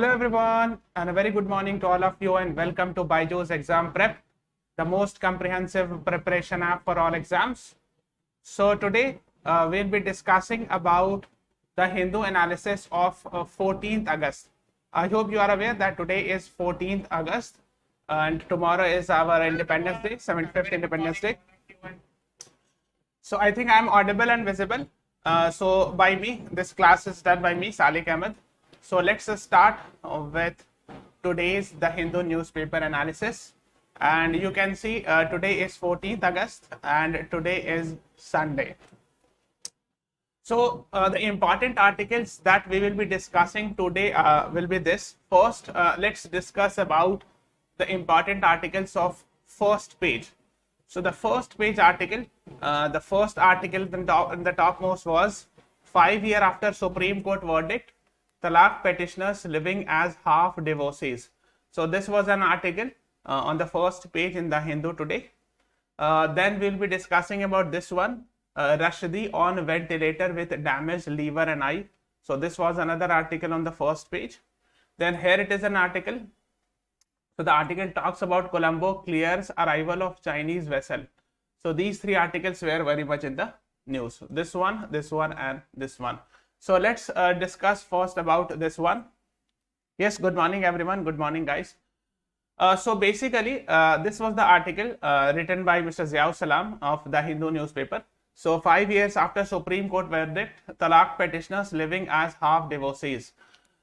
Hello everyone and a very good morning to all of you and welcome to BYJU'S Exam Prep, the most comprehensive preparation app for all exams. So today we'll be discussing about the Hindu analysis of 14th August. I hope you are aware that today is 14th August and tomorrow is our Independence Day, 75th Independence Day. So I think I'm audible and visible. So by me, this class is done by me, Salih Ahmed. So let's start with today's The Hindu newspaper analysis. And you can see today is 14th August and today is Sunday. So the important articles that we will be discussing today will be this. First, let's discuss about the important articles of first page. So the first page article, the first article in the topmost was 5 years after Supreme Court verdict, Talaq petitioners living as half divorcees. So this was an article on the first page in the Hindu today. Then we'll be discussing about this one, Rushdie on ventilator with damaged liver and eye. So this was another article on the first page. Then here it is an article. So the article talks about Colombo clears arrival of Chinese vessel. So these three articles were very much in the news. This one and this one. So let's discuss first about this one. Yes, good morning everyone. Good morning guys. So basically this was the article written by Mr. Ziaul Salam of the Hindu newspaper. So 5 years after Supreme Court verdict, Talaq petitioners living as half divorcees.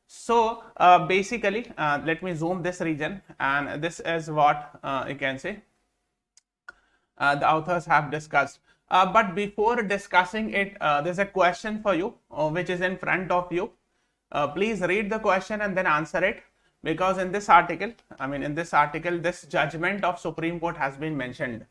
So basically let me zoom this region, and this is what you can say the authors have discussed. But before discussing it, there's a question for you which is in front of you. Please read the question and then answer it, because in this article, this judgment of Supreme Court has been mentioned.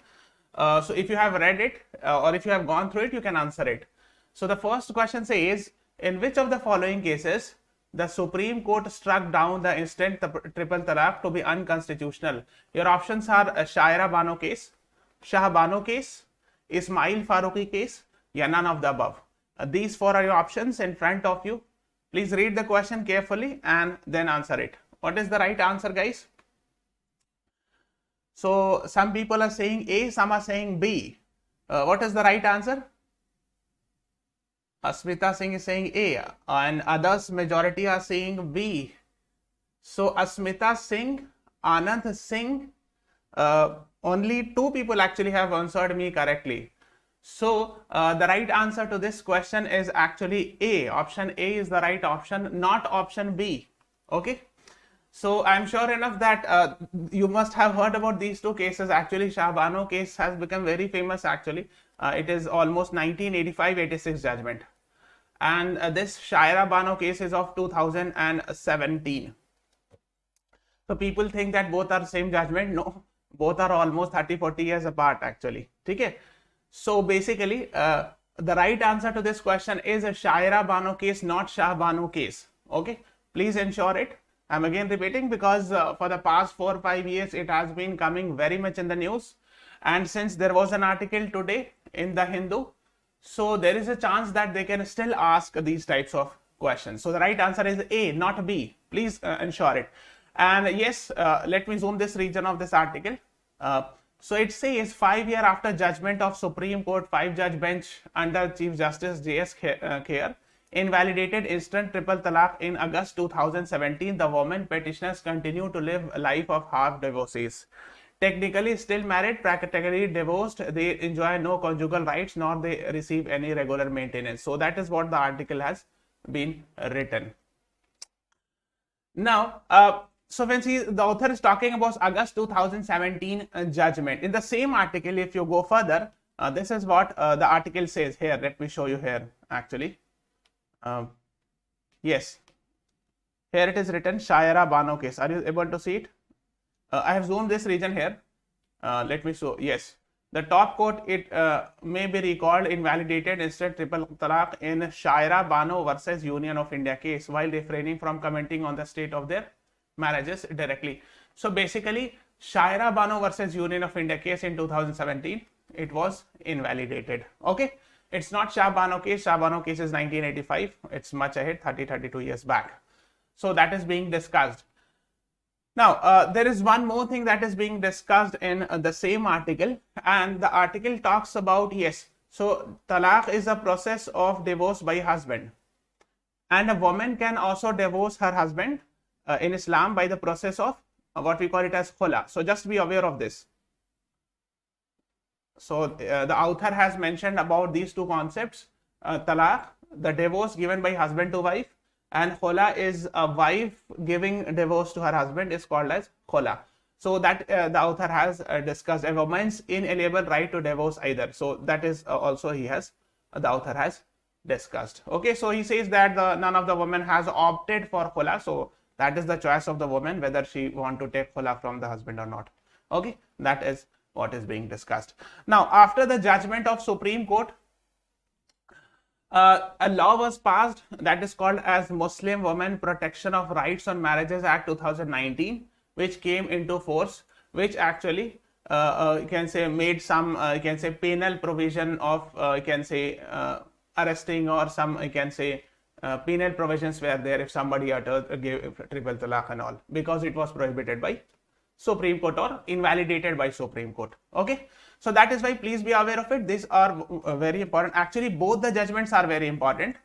So if you have read it or if you have gone through it, you can answer it. So the first question says, in which of the following cases the Supreme Court struck down the instant triple talaq to be unconstitutional? Your options are Shaira Bano case, Shah Bano case, Ismail Faruqi case, या none of the above. These four are your options in front of you. Please read the question carefully and then answer it. What is the right answer, guys? So some people are saying A, some are saying B. What is the right answer? Asmita Singh is saying A and others majority are saying B. So Asmita Singh, Anand Singh, only two people actually have answered me correctly. So the right answer to this question is actually A. Option A is the right option, not option B. Okay. So I'm sure enough that you must have heard about these two cases. Actually, Shah Bano case has become very famous actually. It is almost 1985-86 judgment. And this Shaira Bano case is of 2017. So people think that both are same judgment. No, both are almost 30-40 years apart actually. Okay. So basically the right answer to this question is a Shaira Bano case, not Shah Bano case. Okay. Please ensure it. I'm again repeating because for the past 4 or 5 years it has been coming very much in the news, and since there was an article today in the Hindu, so there is a chance that they can still ask these types of questions. So the right answer is A, not B. Please ensure it. And yes, let me zoom this region of this article. So it says 5 years after judgment of Supreme Court 5-judge bench under Chief Justice J.S. Kher invalidated instant triple talaq in August 2017, the women petitioners continue to live a life of half divorcees. Technically still married, practically divorced, they enjoy no conjugal rights nor they receive any regular maintenance. So that is what the article has been written. Now, so when the author is talking about August 2017 judgment, in the same article, if you go further, this is what the article says here. Let me show you here actually. Yes, here it is written Shaira Bano case. Are you able to see it? I have zoomed this region here. Let me show. Yes, the top court, it may be recalled invalidated instant triple talaq in Shaira Bano versus Union of India case while refraining from commenting on the state of their marriages directly. So basically Shaira Bano versus Union of India case in 2017, it was invalidated. Okay. It's not Shah Bano case. Shah Bano case is 1985. It's much ahead, 32 years back. So that is being discussed. Now, there is one more thing that is being discussed in the same article, and the article talks about, yes, so talaq is a process of divorce by husband, and a woman can also divorce her husband in Islam by the process of what we call it as khula. So just be aware of this. So the author has mentioned about these two concepts, talaq, the divorce given by husband to wife, and khula is a wife giving divorce to her husband is called as khula. So that the author has discussed a woman's inalienable right to divorce either. So that is also the author has discussed. Okay, so he says that none of the women has opted for khula. So that is the choice of the woman whether she want to take khula from the husband or not. Okay, that is what is being discussed. Now, after the judgment of Supreme Court, a law was passed that is called as Muslim Women Protection of Rights on Marriages Act 2019, which came into force, which actually you can say made some you can say penal provision of you can say arresting, or some you can say penal provisions were there if somebody gave triple talaq and all, because it was prohibited by Supreme Court or invalidated by Supreme Court. Okay, so that is why please be aware of it. These are very important. Actually, both the judgments are very important.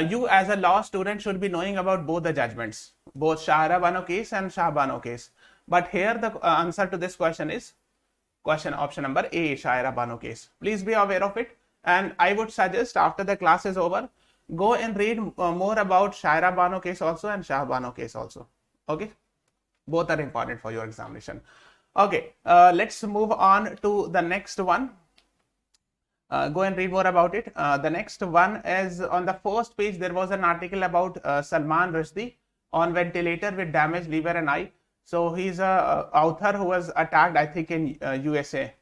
You as a law student should be knowing about both the judgments, both Shahara Bano case and Shah Bano case. But here the answer to this question is option number A, Shahara Bano case. Please be aware of it. And I would suggest after the class is over, go and read more about Shahara Bano case also and Shah Bano case also. Okay, both are important for your examination. Okay, let's move on to the next one. Go and read more about it. The next one is on the first page. There was an article about Salman Rushdie on ventilator with damaged liver and eye. So he's a author who was attacked, I think, in USA.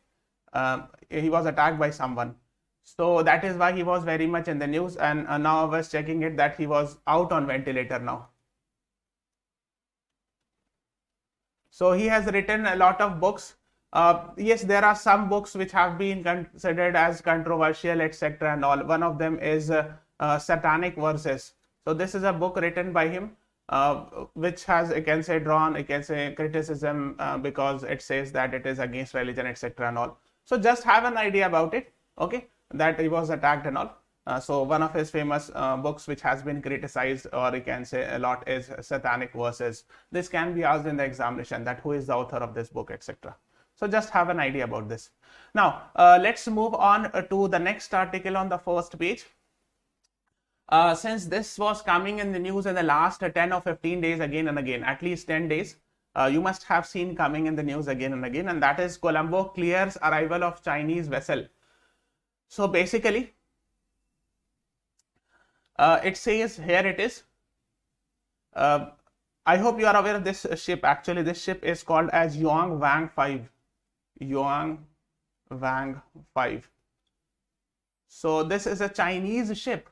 He was attacked by someone. So that is why he was very much in the news, and now I was checking it that he was out on ventilator now. So he has written a lot of books. Yes, there are some books which have been considered as controversial, etc. and all. One of them is Satanic Verses. So this is a book written by him, which has, you can say, drawn, you can say, criticism because it says that it is against religion, etc. and all. So just have an idea about it. Okay, that he was attacked and all. So one of his famous books which has been criticized, or you can say a lot, is Satanic Verses. This can be asked in the examination, that who is the author of this book, etc. So just have an idea about this. Now let's move on to the next article on the first page. Since this was coming in the news in the last 10 or 15 days again and again, at least 10 days, you must have seen coming in the news again and again, and that is Colombo clears arrival of Chinese vessel. So basically, it says here it is. I hope you are aware of this ship. Actually, this ship is called as Yuan Wang 5. Yuan Wang 5. So this is a Chinese ship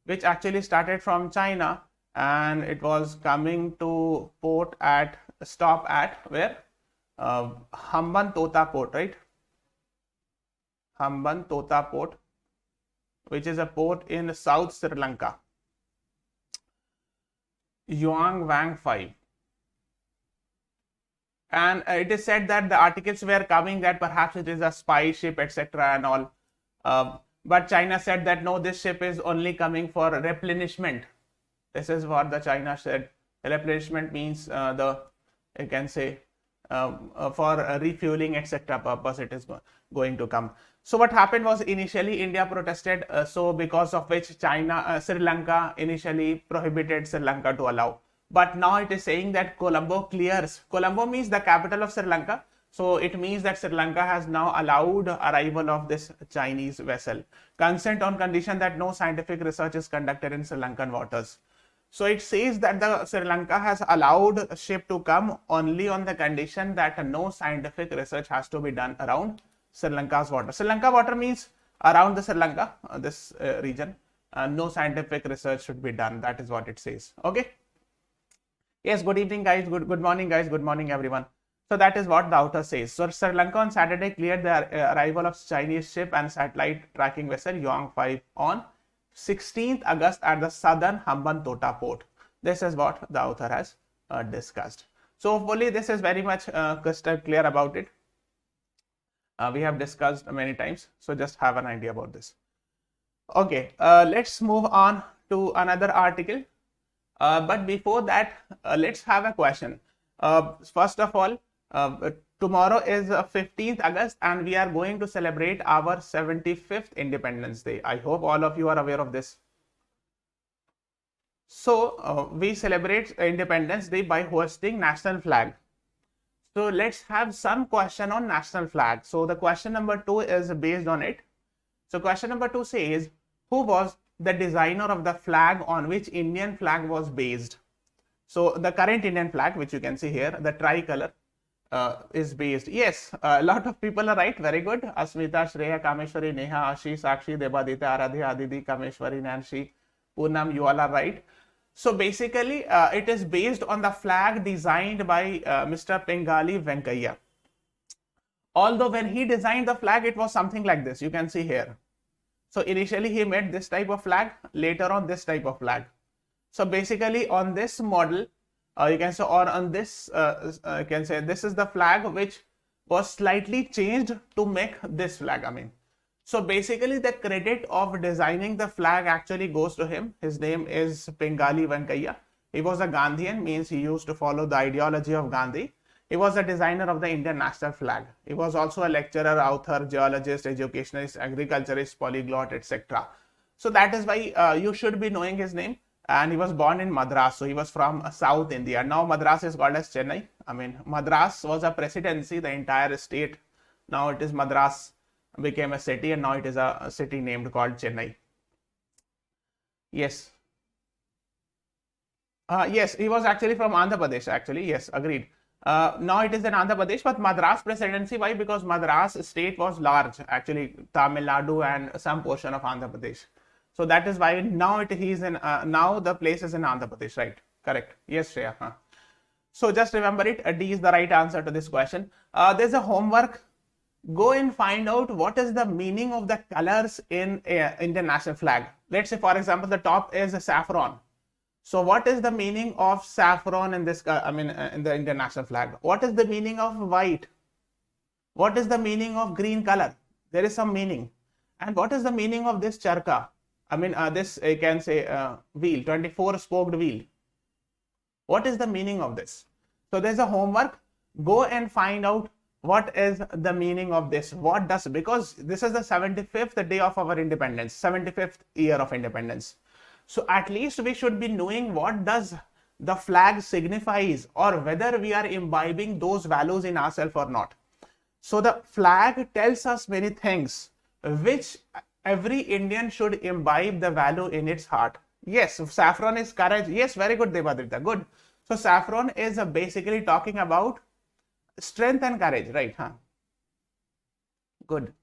which actually started from China, and it was coming to stop at where? Hambantota port, right? Hambantota port, which is a port in South Sri Lanka. Yuan Wang 5. And it is said that the articles were coming that perhaps it is a spy ship, etc. and all. But China said that no, this ship is only coming for replenishment. This is what the China said. Replenishment means you can say for refueling, etc. purpose it is going to come. So what happened was, initially India protested, so because of which Sri Lanka initially prohibited Sri Lanka to allow. But now it is saying that Colombo clears. Colombo means the capital of Sri Lanka. So it means that Sri Lanka has now allowed arrival of this Chinese vessel. Consent on condition that no scientific research is conducted in Sri Lankan waters. So it says that the Sri Lanka has allowed a ship to come only on the condition that no scientific research has to be done around Sri Lanka's water. Sri Lanka water means around the Sri Lanka, this region. No scientific research should be done. That is what it says. Okay. Yes, good evening guys, good morning guys, good morning everyone. So that is what the author says. So Sri Lanka on Saturday cleared the arrival of Chinese ship and satellite tracking vessel Yuan 5 on 16th August at the southern Hambantota port. This is what the author has discussed. So hopefully this is very much crystal clear about it. We have discussed many times, so just have an idea about this. Okay, let's move on to another article. But before that, let's have a question. First of all, tomorrow is 15th August and we are going to celebrate our 75th Independence Day. I hope all of you are aware of this. So we celebrate Independence Day by hosting national flag. So let's have some question on national flag. So the question number 2 is based on it. So question number 2 says, who was the designer of the flag on which Indian flag was based? So the current Indian flag, which you can see here, the tricolor, is based. Yes, a lot of people are right. Very good. Asmita, Shreya, Kameshwari, Neha, Ashi, Sakshi, Debadita, Aradhya, Aditi, Kameshwari, Nancy, Poonam, you all are right. So basically, it is based on the flag designed by Mr. Pingali Venkaiah. Although when he designed the flag, it was something like this. You can see here. So initially he made this type of flag, later on this type of flag. So basically on this model, you can say, or on this, you can say this is the flag which was slightly changed to make this flag. I mean, so basically the credit of designing the flag actually goes to him. His name is Pingali Venkaiah. He was a Gandhian, means he used to follow the ideology of Gandhi. He was a designer of the Indian national flag. He was also a lecturer, author, geologist, educationist, agriculturist, polyglot, etc. So that is why you should be knowing his name. And he was born in Madras. So he was from South India. Now Madras is called as Chennai. I mean, Madras was a presidency, the entire state. Now it is Madras became a city, and now it is a city named called Chennai. Yes. Yes, he was actually from Andhra Pradesh, actually. Yes, agreed. Now it is in Andhra Pradesh, but Madras presidency, why? Because Madras state was large, actually Tamil Nadu and some portion of Andhra Pradesh. So that is why now now the place is in Andhra Pradesh, right? Correct. Yes, Shreya. So just remember it. D is the right answer to this question. There's a homework. Go and find out what is the meaning of the colors in Indian national flag. Let's say, for example, the top is saffron. So what is the meaning of saffron in this, in the Indian national flag? What is the meaning of white? What is the meaning of green color? There is some meaning. And what is the meaning of this charka? This, you can say, wheel, 24-spoked wheel. What is the meaning of this? So there's a homework. Go and find out what is the meaning of this. What does, because this is the 75th day of our independence, 75th year of independence. So at least we should be knowing what does the flag signifies, or whether we are imbibing those values in ourselves or not. So the flag tells us many things which every Indian should imbibe the value in its heart. Yes, saffron is courage. Yes, very good, Devadrita. Good. So saffron is basically talking about strength and courage, right? Good.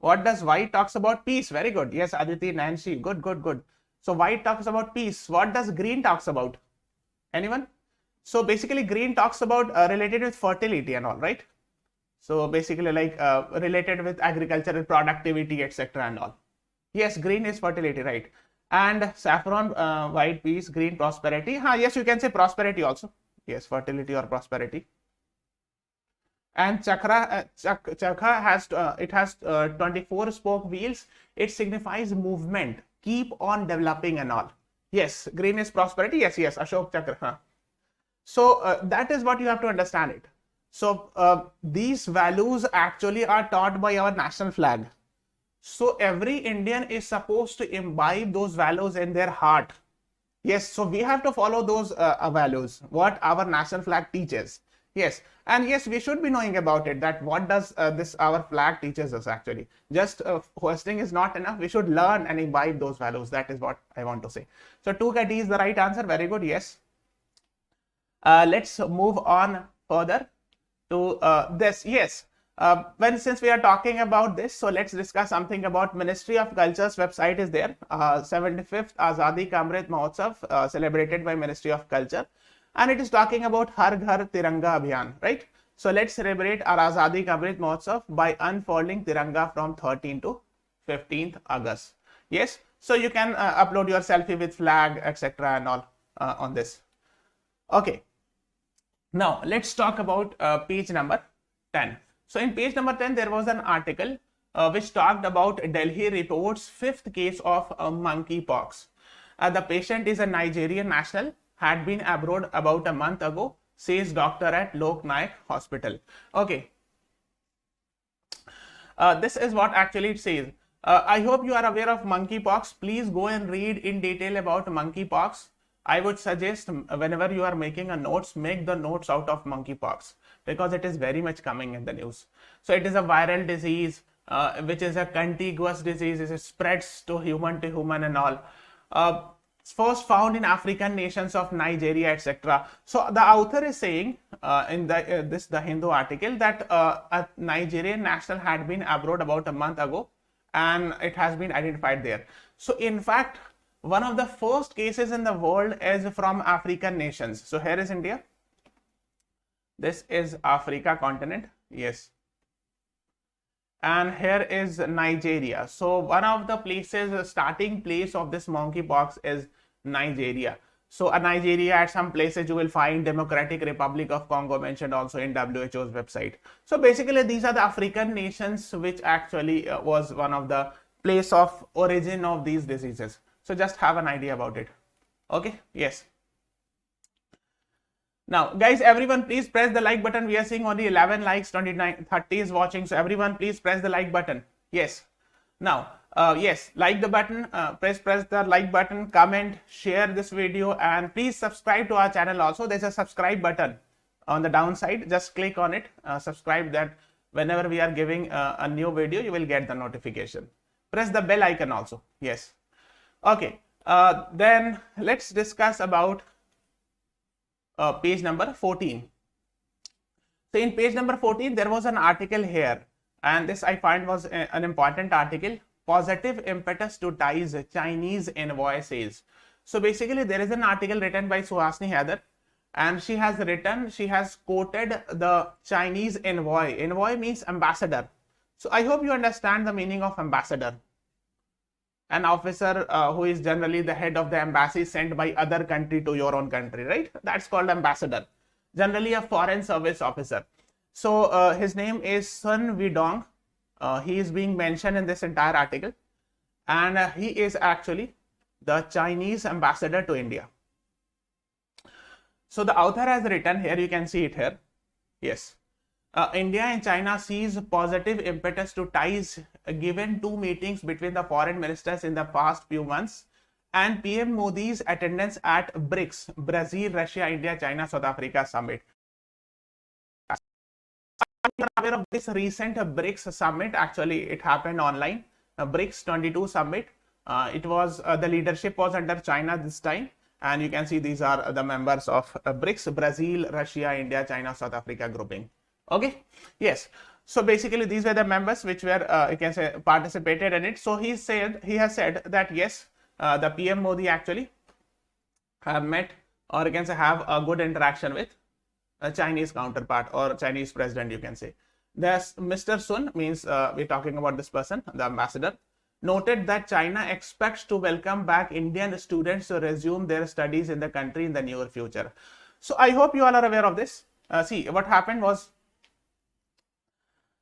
What does white talks about? Peace. Very good. Yes, Aditi, Nancy. Good, good, good. So white talks about peace. What does green talks about? Anyone? So basically green talks about related with fertility and all, right? So basically like related with agricultural productivity, etc. and all. Yes, green is fertility, right? And saffron, white, peace, green, prosperity. Yes, you can say prosperity also. Yes, fertility or prosperity. And chakra has it has 24 spoke wheels. It signifies movement, keep on developing and all. Yes, green is prosperity. Yes, yes, Ashok Chakra. So that is what you have to understand it. So these values actually are taught by our national flag. So every Indian is supposed to imbibe those values in their heart. Yes, so we have to follow those values, what our national flag teaches. Yes, and yes, we should be knowing about it, that what does our flag teaches us actually. Just hosting is not enough. We should learn and imbibe those values. That is what I want to say. So 2D is the right answer. Very good. Yes. Let's move on further to this. Yes. Since we are talking about this, so let's discuss something about Ministry of Culture's website is there. 75th Azadi Ka Amrit Mahotsav celebrated by Ministry of Culture. And it is talking about Har Ghar Tiranga Abhiyan, right? So let's celebrate our Azadi Ka Amrit Mahotsav by unfolding Tiranga from 13th to 15th August. Yes, so you can upload your selfie with flag, etc. and all. on this. Okay. Now let's talk about page number 10. So in page number 10, there was an article which talked about Delhi reports 5th case of monkeypox. The patient is a Nigerian national, had been abroad about a month ago, says doctor at Lok Nayak Hospital. Okay. This is what actually it says. I hope you are aware of monkeypox. Please go and read in detail about monkeypox. I would suggest whenever you are making a notes, make the notes out of monkeypox because it is very much coming in the news. So it is a viral disease, which is a contiguous disease. It spreads to human and all. First found in African nations of Nigeria, etc. So the author is saying in the Hindu article that a Nigerian national had been abroad about a month ago, and it has been identified there. So in fact, one of the first cases in the world is from African nations. So here is India. This is Africa continent. Yes. And here is Nigeria. So one of the places, starting place of this monkeypox is Nigeria. So Nigeria, at some places you will find Democratic Republic of Congo mentioned also in WHO's website. So basically these are the African nations which actually was one of the place of origin of these diseases. So just have an idea about it. Okay. Yes. Now guys, everyone please press the like button. We are seeing only 11 likes, 30 is watching. So everyone please press the like button. Yes. Now yes, like the button, press the like button, comment, share this video, and please subscribe to our channel also. There's a subscribe button on the downside. Just click on it, subscribe, that whenever we are giving a new video, you will get the notification. Press the bell icon also. Yes. Okay. Then let's discuss about page number 14. So in page number 14, there was an article here, and this I find was an important article. Positive impetus to ties Chinese envoy sales. So basically there is an article written by Suhasini Haider, and she has quoted the Chinese envoy. Envoy means ambassador. So I hope you understand the meaning of ambassador. An officer who is generally the head of the embassy sent by other country to your own country, right? That's called ambassador. Generally a foreign service officer. So his name is Sun Widong. He is being mentioned in this entire article, and he is actually the Chinese ambassador to India. So the author has written here, you can see it here. Yes. India and China sees positive impetus to ties given 2 meetings between the foreign ministers in the past few months, and PM Modi's attendance at BRICS, Brazil, Russia, India, China, South Africa summit. You are aware of this recent BRICS summit. Actually, it happened online. BRICS 22 summit. It was the leadership was under China this time, and you can see these are the members of BRICS: Brazil, Russia, India, China, South Africa grouping. Okay. Yes. So basically, these were the members which were you can say participated in it. So he has said that yes, the PM Modi actually have met, or you can say have a good interaction with a Chinese counterpart or Chinese president, you can say. There's Mr. Sun, means we're talking about this person, the ambassador, noted that China expects to welcome back Indian students to resume their studies in the country in the near future. So I hope you all are aware of this. See, what happened was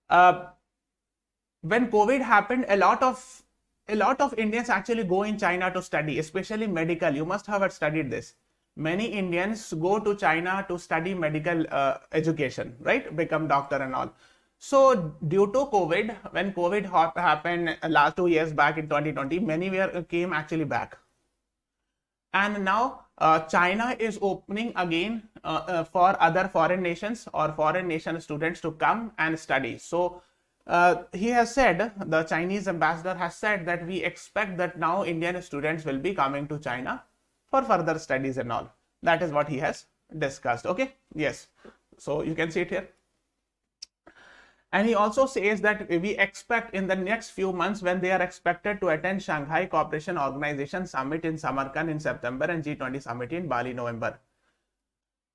when COVID happened, a lot of Indians actually go in China to study, especially medical. You must have studied this. Many Indians go to China to study medical education, right? Become doctor and all. So due to COVID, when COVID happened last 2 years back in 2020, many came actually back. And now China is opening again for other foreign nations or foreign nation students to come and study. So he has said, the Chinese ambassador has said that we expect that now Indian students will be coming to China for further studies and all. That is what he has discussed. Okay. Yes. So you can see it here. And he also says that we expect in the next few months, when they are expected to attend Shanghai Cooperation Organization Summit in Samarkand in September and G20 Summit in Bali November.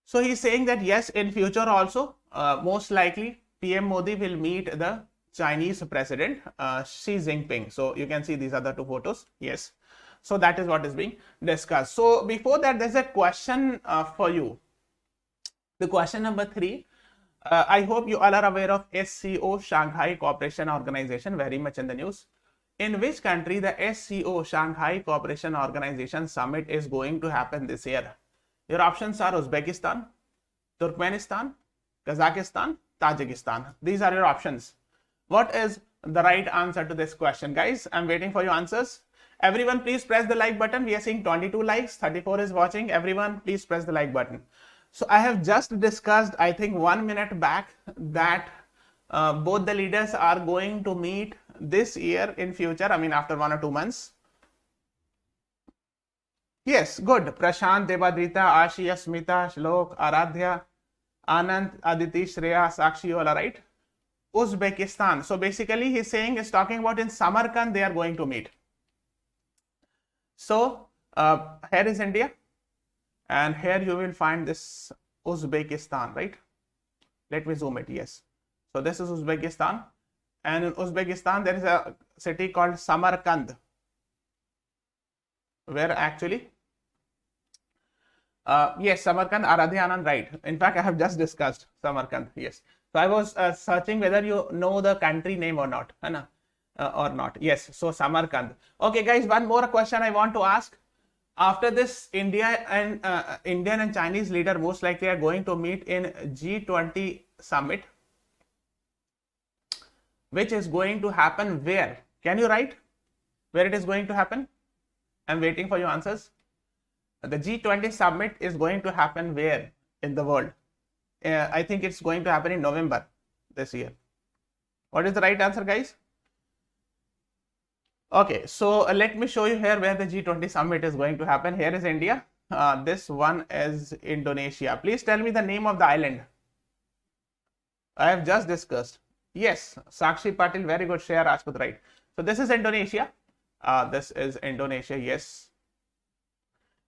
So he's saying that yes, in future also, most likely PM Modi will meet the Chinese president Xi Jinping. So you can see these are the 2 photos. Yes. So that is what is being discussed. So before that, there's a question for you. The question number 3. I hope you all are aware of SCO, Shanghai Cooperation Organization, very much in the news. In which country the SCO, Shanghai Cooperation Organization Summit is going to happen this year? Your options are Uzbekistan, Turkmenistan, Kazakhstan, Tajikistan. These are your options. What is the right answer to this question, guys? I'm waiting for your answers. Everyone, please press the like button. We are seeing 22 likes, 34 is watching. Everyone, please press the like button. So I have just discussed, I think 1 minute back, that both the leaders are going to meet this year in future. I mean, after 1 or 2 months. Yes, good. Prashant, Devadrita, Ashiya, Smita, Shlok, Aradhya, Anand, Aditi, Shreya, Sakshi, all are right. Uzbekistan. So basically he's saying, is talking about in Samarkand they are going to meet. So here is India, and here you will find this Uzbekistan, right? Let me zoom it. Yes. So this is Uzbekistan, and in Uzbekistan there is a city called Samarkand, where actually yes, Samarkand, Aradhya Anand, right. In fact, I have just discussed Samarkand. Yes. So I was searching whether you know the country name or not, or not. Yes. So Samarkand. Okay, guys. One more question I want to ask. After this, India and Indian and Chinese leader most likely are going to meet in G20 summit, which is going to happen where? Can you write where it is going to happen? I'm waiting for your answers. The G20 summit is going to happen where in the world? I think it's going to happen in November this year. What is the right answer, guys? Okay, so let me show you here where the G20 summit is going to happen. Here is India. This one is Indonesia. Please tell me the name of the island. I have just discussed. Yes, Sakshi Patil, very good. Share Rajput, right. So this is Indonesia. This is Indonesia, yes.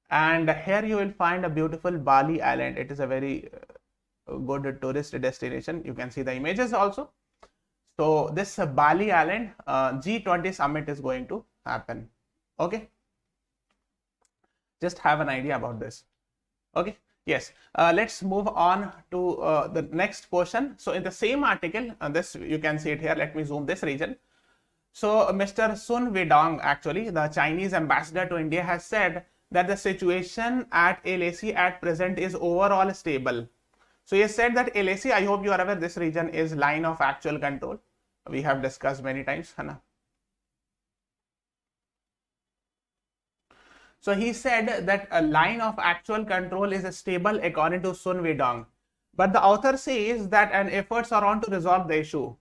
And here you will find a beautiful Bali island. It is a very good tourist destination. You can see the images also. So this Bali island G20 summit is going to happen. Okay. Just have an idea about this. Okay. Yes. Let's move on to the next portion. So in the same article, this you can see it here. Let me zoom this region. So Mr. Sun Weidong, actually the Chinese ambassador to India, has said that the situation at LAC at present is overall stable. So he has said that LAC, I hope you are aware, this region is line of actual control. We have discussed many times. So he said that a line of actual control is stable according to Sun Weidong. But the author says that an efforts are on to resolve the issue.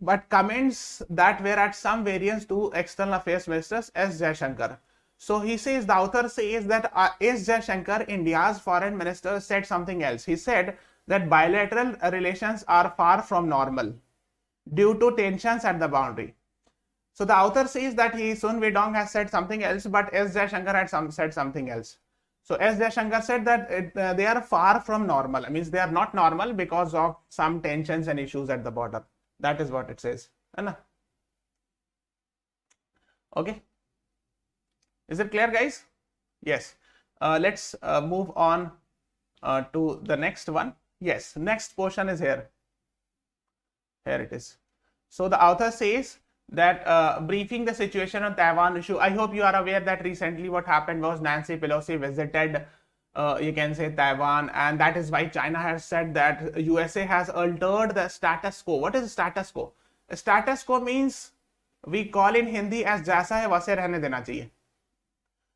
But comments that were at some variance to External Affairs Minister S. Jaishankar. So he says, the author says that S. Jaishankar, India's foreign minister, said something else. He said that bilateral relations are far from normal due to tensions at the boundary. So the author says that Sun Weidong has said something else, but S. Jaishankar had said something else. So S. Jaishankar said that they are far from normal. It means they are not normal because of some tensions and issues at the border. That is what it says. Okay. Is it clear, guys? Yes. Let's move on to the next one. Yes. Next portion is here. Here it is. So the author says that briefing the situation on Taiwan issue. I hope you are aware that recently what happened was Nancy Pelosi visited you can say Taiwan, and that is why China has said that USA has altered the status quo. What is status quo? Status quo means we call in Hindi as jaisa hai वैसे रहने देना चाहिए.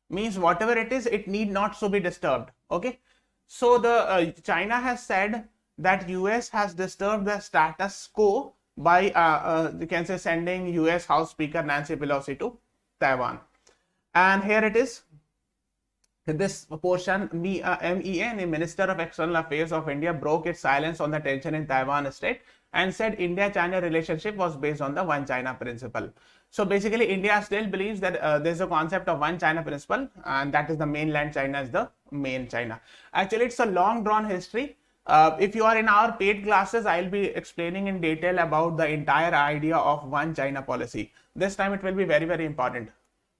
Means whatever it is, it need not to be disturbed. Okay. So the China has said that US has disturbed the status quo by you can say sending US House Speaker Nancy Pelosi to Taiwan. And here it is. This portion, MEA, the Minister of External Affairs of India, broke its silence on the tension in Taiwan Strait and said India-China relationship was based on the One China principle. So basically, India still believes that there is a concept of One China principle, and that is the mainland China is the main China. Actually, it's a long drawn history. If you are in our paid classes, I'll be explaining in detail about the entire idea of one China policy. This time it will be very, very important.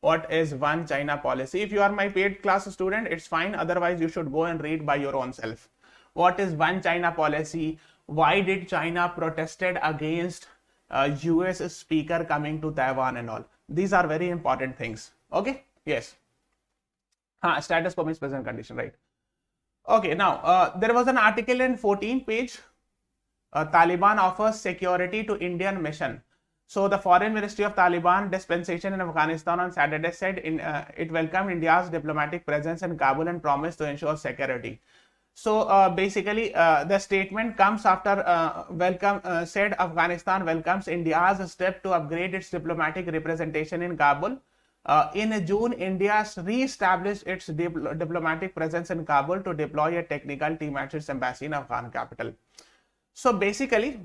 What is one China policy? If you are my paid class student, it's fine. Otherwise, you should go and read by your own self. What is one China policy? Why did China protested against US speaker coming to Taiwan and all? These are very important things. Okay? Yes. Status quo means present condition, right? Okay, now there was an article in 14th page. Taliban offers security to Indian mission. So the Foreign Ministry of Taliban dispensation in Afghanistan on Saturday said it welcomed India's diplomatic presence in Kabul and promised to ensure security. So basically, the statement comes after said Afghanistan welcomes India's step to upgrade its diplomatic representation in Kabul. In June, India re-established its diplomatic presence in Kabul to deploy a technical team at its embassy in Afghan capital. So basically,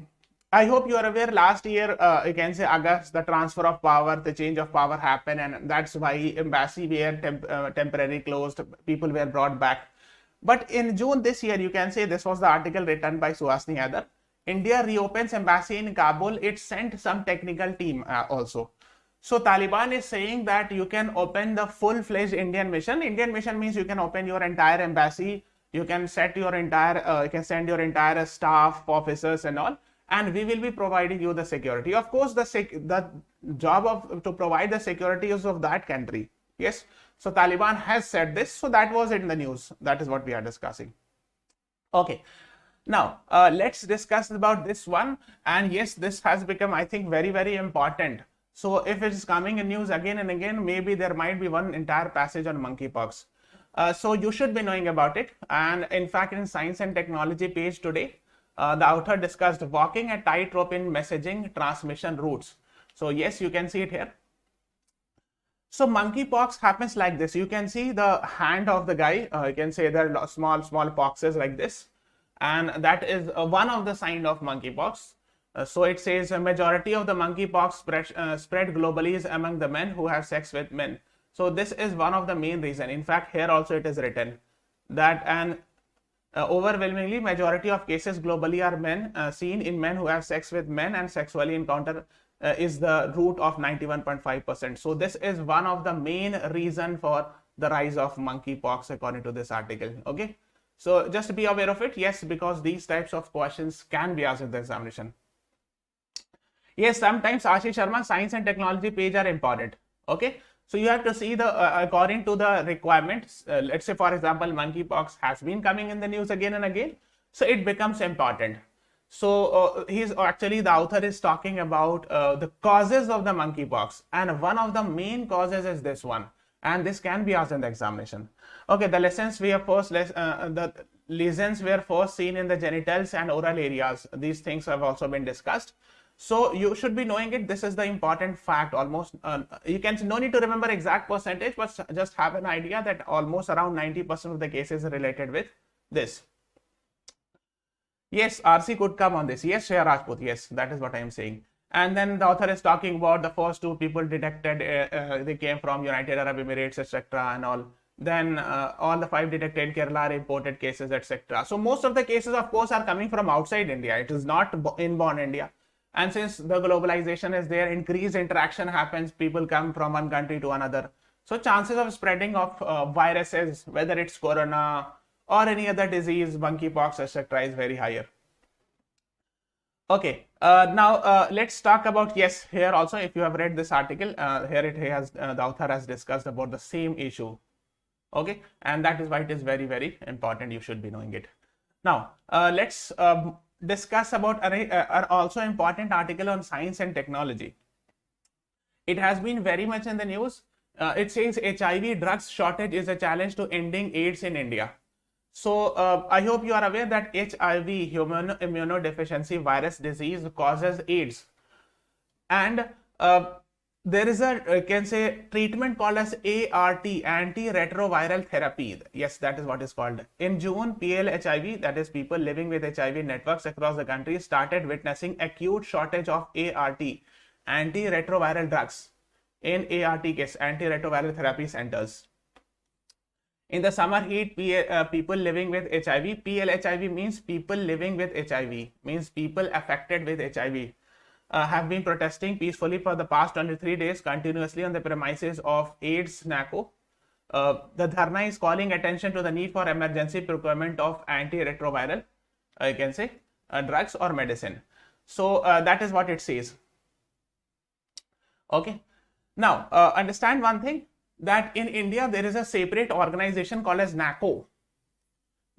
I hope you are aware last year, you can say August, the transfer of power, the change of power happened, and that's why embassy were temporarily closed, people were brought back. But in June this year, you can say this was the article written by Suhasini Haidar. India reopens embassy in Kabul. It sent some technical team also. So Taliban is saying that you can open the full-fledged Indian mission. Indian mission means you can open your entire embassy. You can set your entire, you can send your entire staff, officers, and all. And we will be providing you the security. Of course, the job to provide the security is of that country. Yes. So Taliban has said this. So that was in the news. That is what we are discussing. Okay. Now, let's discuss about this one. And yes, this has become, I think, very, very important. So if it is coming in news again and again, maybe there might be one entire passage on monkeypox. So you should be knowing about it. And in fact, in Science and Technology page today, the author discussed walking a tightrope in messaging transmission routes. So yes, you can see it here. So monkeypox happens like this. You can see the hand of the guy. You can say there are small poxes like this. And that is one of the signs of monkeypox. So it says a majority of the monkeypox spread globally is among the men who have sex with men. So this is one of the main reasons. In fact, here also it is written that an overwhelmingly majority of cases globally are men seen in men who have sex with men and sexually encounter is the root of 91.5%. So this is one of the main reason for the rise of monkeypox according to this article. Okay. So just be aware of it. Yes, because these types of questions can be asked in the examination. Yes, sometimes Ashish Sharma Science and Technology page are important. Okay. So you have to see the according to the requirements. Let's say, for example, monkeypox has been coming in the news again and again. So it becomes important. So he's actually the author is talking about the causes of the monkeypox, and one of the main causes is this one, and this can be asked in the examination. Okay, the lessons we have first the lesions were first seen in the genitals and oral areas. These things have also been discussed. So you should be knowing it. This is the important fact. Almost you can no need to remember exact percentage, but just have an idea that almost around 90% of the cases are related with this. Yes, RC could come on this. Yes, Shreya Rajput. Yes, that is what I am saying. And then the author is talking about the first two people detected. They came from United Arab Emirates, etc. and all. Then all the 5 detected Kerala are imported cases, etc. So most of the cases, of course, are coming from outside India. It is not inborn India. And since the globalization is there, increased interaction happens. People come from one country to another. So chances of spreading of viruses, whether it's corona or any other disease, monkeypox, etc., is very higher. Okay, now let's talk about, yes, here also, if you have read this article, here it has, the author has discussed about the same issue. Okay, and that is why it is very, very important. You should be knowing it. Now, let's discuss about an also important article on science and technology. It has been very much in the news. It says HIV drug shortage is a challenge to ending AIDS in India. So I hope you are aware that HIV, human immunodeficiency virus disease, causes AIDS, and there is a you can say treatment called as ART, antiretroviral therapy. Yes, that is what is called. In June, PLHIV, that is people living with HIV networks across the country, started witnessing acute shortage of ART, antiretroviral drugs, in ART case, antiretroviral therapy centers. In the summer heat, people living with HIV, PLHIV means people living with HIV, means people affected with HIV, have been protesting peacefully for the past 23 days continuously on the premises of AIDS NACO. The dharna is calling attention to the need for emergency procurement of antiretroviral, you can say, drugs or medicine. So that is what it says. Okay. Now, understand one thing, that in India there is a separate organization called as NACO,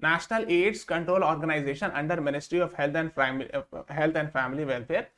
National AIDS Control Organization, under Ministry of Health and Family Welfare,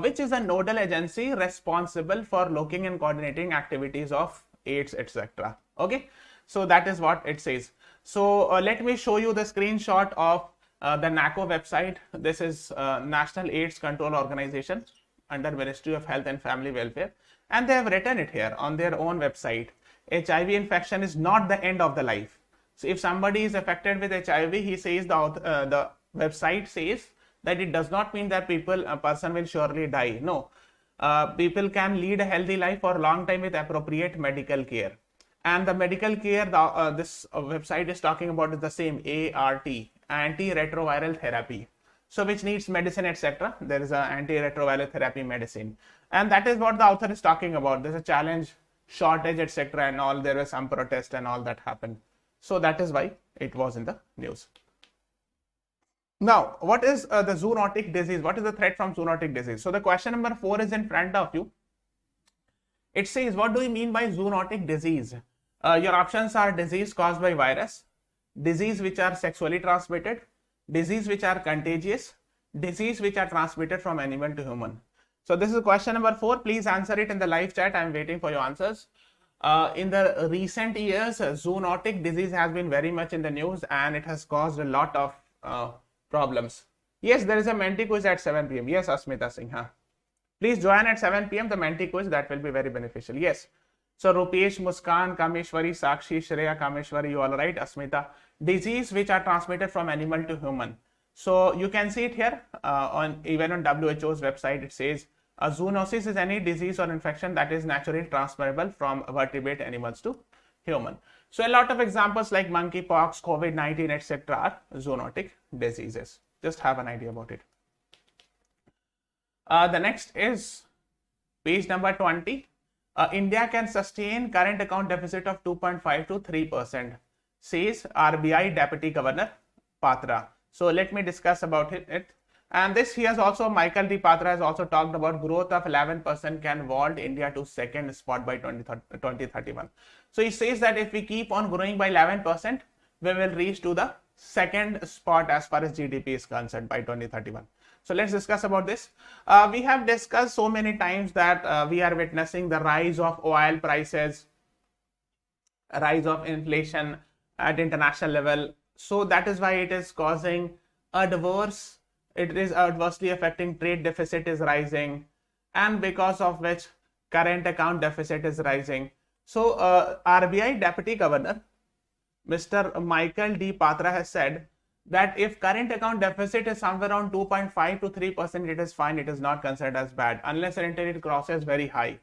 which is a nodal agency responsible for looking and coordinating activities of AIDS, etc. Okay, so that is what it says. So let me show you the screenshot of the NACO website. This is National AIDS Control Organization under Ministry of Health and Family Welfare, and they have written it here on their own website. HIV infection is not the end of the life. So if somebody is affected with HIV, he says, the website says that it does not mean that a person will surely die. No, people can lead a healthy life for a long time with appropriate medical care. And the medical care this website is talking about is the same, ART, antiretroviral therapy. So which needs medicine, etc. There is an antiretroviral therapy medicine. And that is what the author is talking about. There's a challenge, shortage, etc. and all. There was some protest and all that happened. So that is why it was in the news. Now, what is the zoonotic disease? What is the threat from zoonotic disease? So the question number 4 is in front of you. It says, what do you mean by zoonotic disease? Your options are disease caused by virus, disease which are sexually transmitted, disease which are contagious, disease which are transmitted from animal to human. So this is question number 4. Please answer it in the live chat. I am waiting for your answers. In the recent years, zoonotic disease has been very much in the news and it has caused a lot of problems. Yes, there is a Menti quiz at 7 p.m. Yes, Asmita Singh. Please join at 7 p.m. the Menti quiz. That will be very beneficial. Yes. So Rupesh, Muskan, Kameshwari, Sakshi, Shreya, Kameshwari, you all right. Asmita, disease which are transmitted from animal to human. So you can see it here even on WHO's website. It says a zoonosis is any disease or infection that is naturally transferable from vertebrate animals to human. So a lot of examples like monkeypox, COVID-19, etc. are zoonotic diseases. Just have an idea about it. The next is page number 20. India can sustain current account deficit of 2.5 to 3%, says RBI Deputy Governor Patra. So let me discuss about it. And this he has also, Michael D. Patra has also talked about growth of 11% can vault India to second spot by 2031. So he says that if we keep on growing by 11%, we will reach to the second spot as far as GDP is concerned by 2031. So let's discuss about this. We have discussed so many times that we are witnessing the rise of oil prices, rise of inflation at international level. So that is why it is causing it is adversely affecting trade deficit is rising, and because of which current account deficit is rising. So RBI Deputy Governor Mr. Michael D. Patra has said that if current account deficit is somewhere around 2.5 to 3%, it is fine. It is not considered as bad unless and until it crosses very high.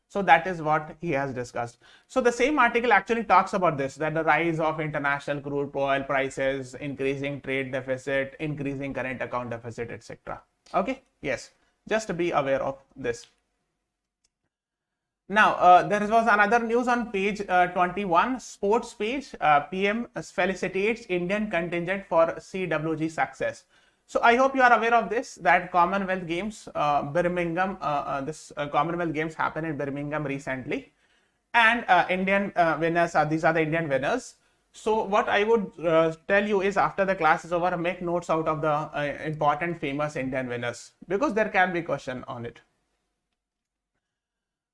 So that is what he has discussed. So the same article actually talks about this, that the rise of international crude oil prices, increasing trade deficit, increasing current account deficit, etc. Okay, yes, just to be aware of this. Now, there was another news on page 21, sports page. PM felicitates Indian contingent for CWG success. So I hope you are aware of this, that Commonwealth Games, Birmingham, Commonwealth Games happened in Birmingham recently, and Indian winners are, these are the Indian winners. So what I would tell you is, after the class is over, make notes out of the important famous Indian winners, because there can be question on it.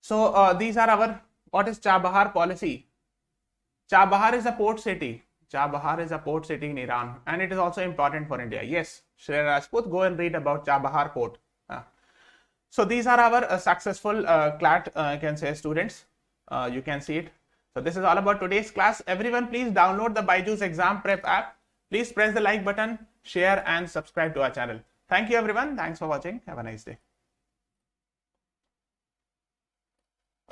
So these are our, what is Chabahar policy? Chabahar is a port city. Chabahar is a port city in Iran, and it is also important for India. Yes, Shreya Rajput, go and read about Chabahar port. So these are our successful CLAT, I can say, students. You can see it. So this is all about today's class. Everyone, please download the BYJU'S exam prep app. Please press the like button, share and subscribe to our channel. Thank you everyone. Thanks for watching. Have a nice day.